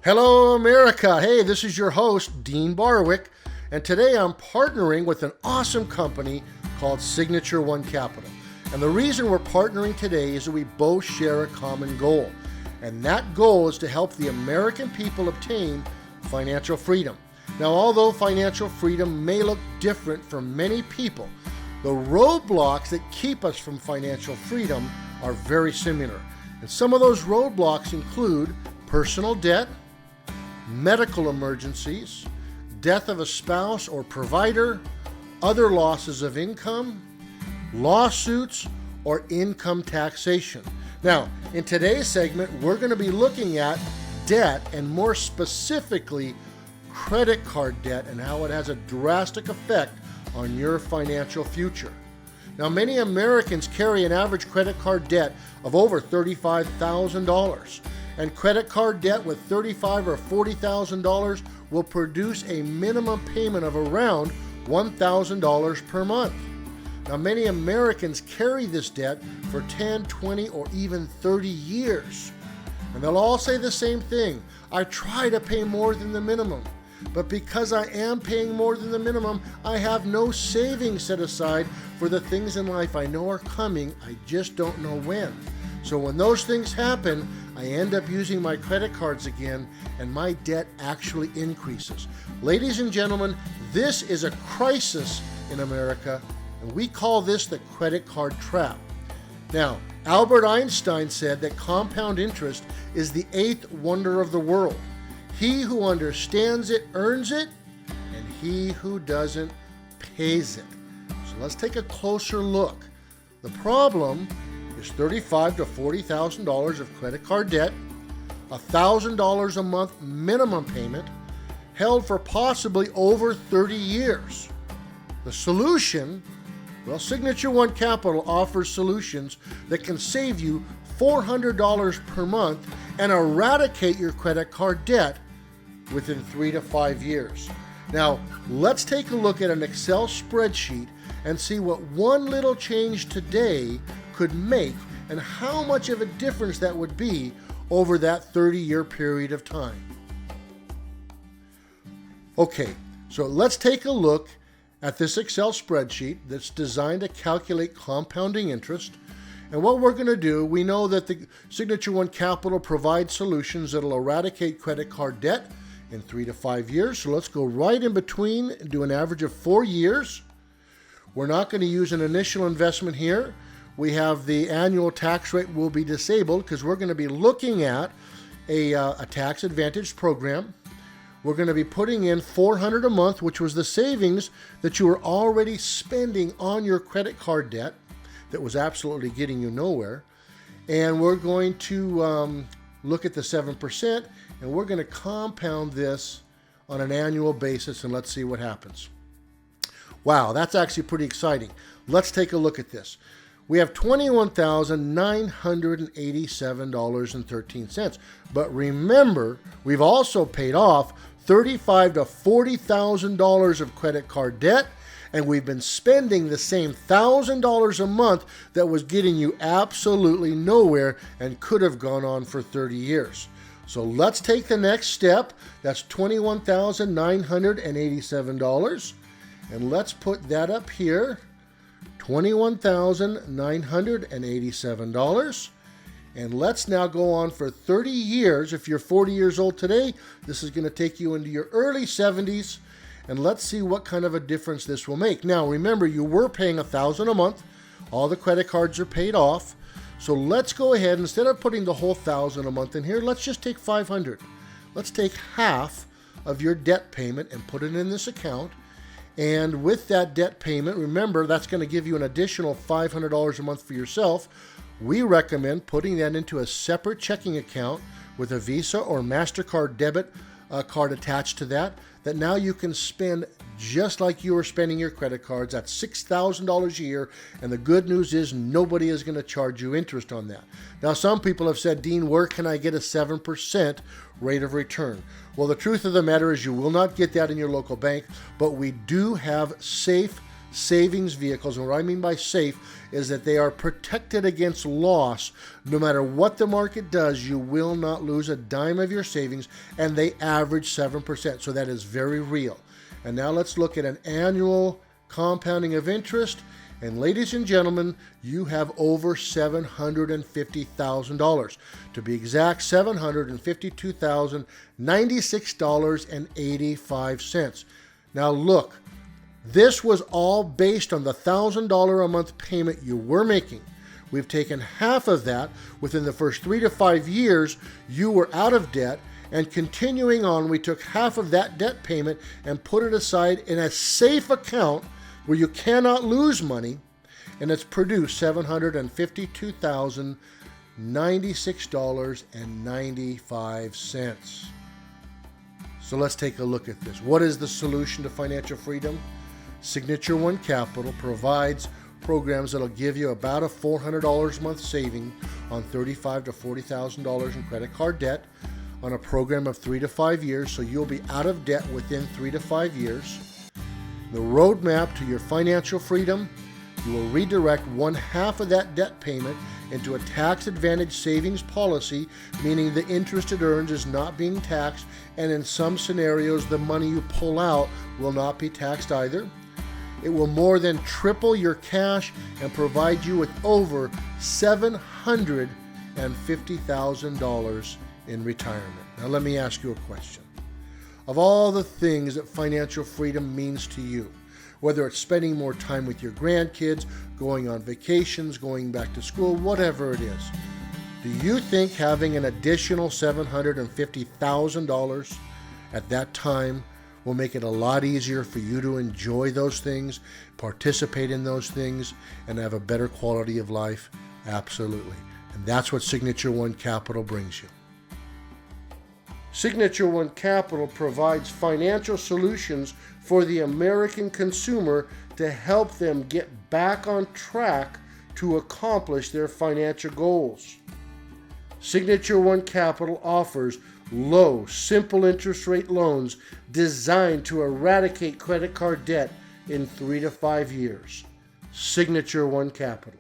Hello, America. Hey, this is your host, Dean Barwick, and today I'm partnering with an awesome company called Signature One Capital. And the reason we're partnering today is that we both share a common goal, and that goal is to help the American people obtain financial freedom. Now, although financial freedom may look different for many people, the roadblocks that keep us from financial freedom are very similar. And some of those roadblocks include personal debt, medical emergencies, death of a spouse or provider, other losses of income, lawsuits, or income taxation. Now, in today's segment, we're going to be looking at debt, and more specifically, credit card debt and how it has a drastic effect on your financial future. Now, many Americans carry an average credit card debt of over $35,000. And credit card debt with $35,000 or $40,000 will produce a minimum payment of around $1,000 per month. Now, many Americans carry this debt for 10, 20, or even 30 years. And they'll all say the same thing: I try to pay more than the minimum, but because I am paying more than the minimum, I have no savings set aside for the things in life I know are coming. I just don't know when. So when those things happen, I end up using my credit cards again, and my debt actually increases. Ladies and gentlemen, this is a crisis in America, and we call this the credit card trap. Now, Albert Einstein said that compound interest is the eighth wonder of the world. He who understands it earns it, and he who doesn't pays it. So let's take a closer look. The problem is $35,000 to $40,000 of credit card debt, $1,000 a month minimum payment, held for possibly over 30 years. The solution? Well, Signature One Capital offers solutions that can save you $400 per month and eradicate your credit card debt within 3 to 5 years. Now, let's take a look at an Excel spreadsheet and see what one little change today could make and how much of a difference that would be over that 30-year period of time. Okay, so let's take a look at this Excel spreadsheet that's designed to calculate compounding interest. And what we're going to do, we know that the Signature One Capital provides solutions that will eradicate credit card debt in 3 to 5 years. So let's go right in between and do an average of 4 years. We're not going to use an initial investment here. We have the annual tax rate will be disabled because we're going to be looking at a tax advantage program. We're going to be putting in $400 a month, which was the savings that you were already spending on your credit card debt that was absolutely getting you nowhere. And we're going to look at the 7%, and we're going to compound this on an annual basis, and let's see what happens. Wow, that's actually pretty exciting. Let's take a look at this. We have $21,987.13. But remember, we've also paid off $35,000 to $40,000 of credit card debt, and we've been spending the same $1,000 a month that was getting you absolutely nowhere and could have gone on for 30 years. So let's take the next step. That's $21,987, and let's put that up here. $21,987. And let's now go on for 30 years. If you're 40 years old today, this is going to take you into your early 70s. And let's see what kind of a difference this will make. Now, remember, you were paying $1,000 a month. All the credit cards are paid off. So let's go ahead, instead of putting the whole $1,000 a month in here, let's just take $500. Let's take half of your debt payment and put it in this account. And with that debt payment, remember, that's going to give you an additional $500 a month for yourself. We recommend putting that into a separate checking account with a Visa or MasterCard debit card attached to that now you can spend just like you were spending your credit cards. That's $6,000 a year, and the good news is nobody is going to charge you interest on that. Now, some people have said, Dean, where can I get a 7% rate of return? Well, the truth of the matter is you will not get that in your local bank, but we do have safe savings vehicles. And what I mean by safe is that they are protected against loss. No matter what the market does, you will not lose a dime of your savings, and they average 7%. So that is very real. And now let's look at an annual compounding of interest. And ladies and gentlemen, you have over $750,000. To be exact, $752,096.85. Now look, this was all based on the $1,000 a month payment you were making. We've taken half of that. Within the first 3 to 5 years, you were out of debt. And continuing on, we took half of that debt payment and put it aside in a safe account where you cannot lose money, and it's produced $752,096.95. So let's take a look at this. What is the solution to financial freedom? Signature One Capital provides programs that'll give you about a $400 a month saving on $35,000 to $40,000 in credit card debt on a program of 3 to 5 years, so you'll be out of debt within 3 to 5 years. The roadmap to your financial freedom: you will redirect 1/2 of that debt payment into a tax-advantaged savings policy, meaning the interest it earns is not being taxed, and in some scenarios, the money you pull out will not be taxed either. It will more than triple your cash and provide you with over $750,000 in retirement. Now let me ask you a question. Of all the things that financial freedom means to you, whether it's spending more time with your grandkids, going on vacations, going back to school, whatever it is, do you think having an additional $750,000 at that time will make it a lot easier for you to enjoy those things, participate in those things, and have a better quality of life? Absolutely. And that's what Signature One Capital brings you. Signature One Capital provides financial solutions for the American consumer to help them get back on track to accomplish their financial goals. Signature One Capital offers low, simple interest rate loans designed to eradicate credit card debt in 3 to 5 years. Signature One Capital.